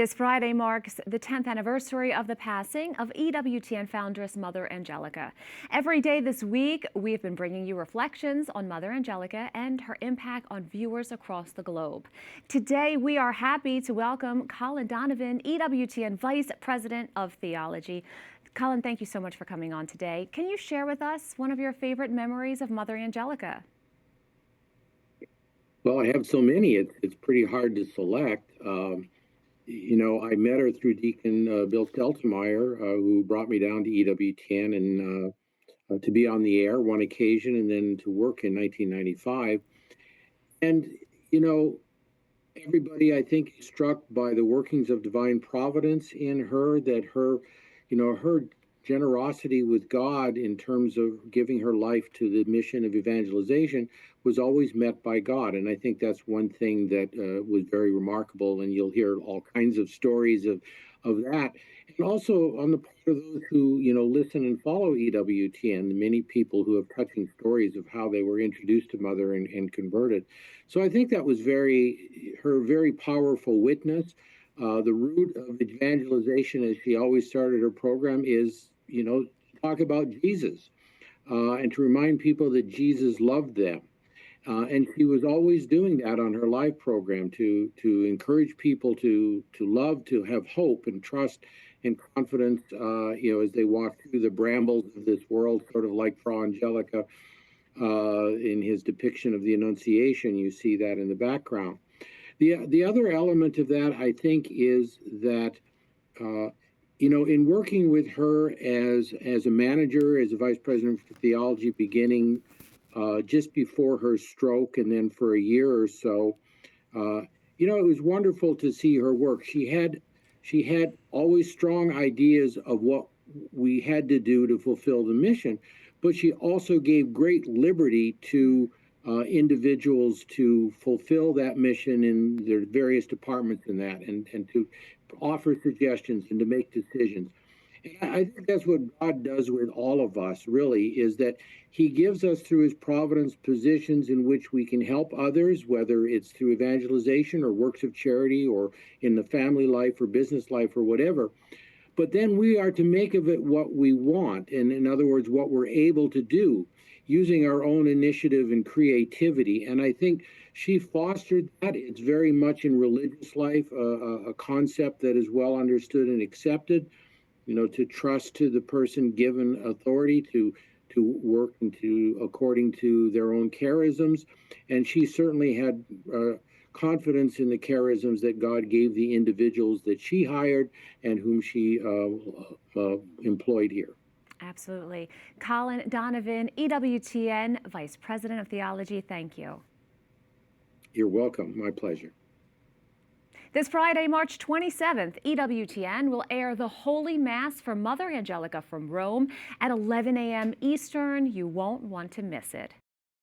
This Friday marks the 10th anniversary of the passing of EWTN foundress Mother Angelica. Every day this week, we've been bringing you reflections on Mother Angelica and her impact on viewers across the globe. Today, we are happy to welcome Colin Donovan, EWTN Vice President of Theology. Colin, thank you so much for coming on today. Can you share with us one of your favorite memories of Mother Angelica? Well, I have so many, it's pretty hard to select. I met her through Deacon Bill Steltemeyer, who brought me down to EWTN and to be on the air one occasion and then to work in 1995. And, you know, everybody, I think, is struck by the workings of divine providence in her, that her generosity with God in terms of giving her life to the mission of evangelization was always met by God. And I think that's one thing that was very remarkable. And you'll hear all kinds of stories of that. And also on the part of those who, listen and follow EWTN, the many people who have touching stories of how they were introduced to Mother and converted. So I think that was her very powerful witness. The root of evangelization, as she always started her program, is, talk about Jesus and to remind people that Jesus loved them. And she was always doing that on her live program to encourage people to love, to have hope and trust and confidence, as they walk through the brambles of this world, sort of like Fra Angelica in his depiction of the Annunciation. You see that in the background. The other element of that, I think, is that, in working with her as a manager, as a vice president for theology, beginning just before her stroke and then for a year or so, it was wonderful to see her work. She had always strong ideas of what we had to do to fulfill the mission, but she also gave great liberty to individuals to fulfill that mission in their various departments in that, and to offer suggestions and to make decisions. And I think that's what God does with all of us, really, is that he gives us through his providence positions in which we can help others, whether it's through evangelization or works of charity or in the family life or business life or whatever. But then we are to make of it what we want, and in other words, what we're able to do, using our own initiative and creativity. And I think she fostered that. It's very much in religious life, a concept that is well understood and accepted, to trust to the person given authority to work and according to their own charisms. And she certainly had confidence in the charisms that God gave the individuals that she hired and whom she employed here. Absolutely. Colin Donovan, EWTN Vice President of Theology, thank you. You're welcome. My pleasure. This Friday, March 27th, EWTN will air the Holy Mass for Mother Angelica from Rome at 11 a.m. Eastern. You won't want to miss it.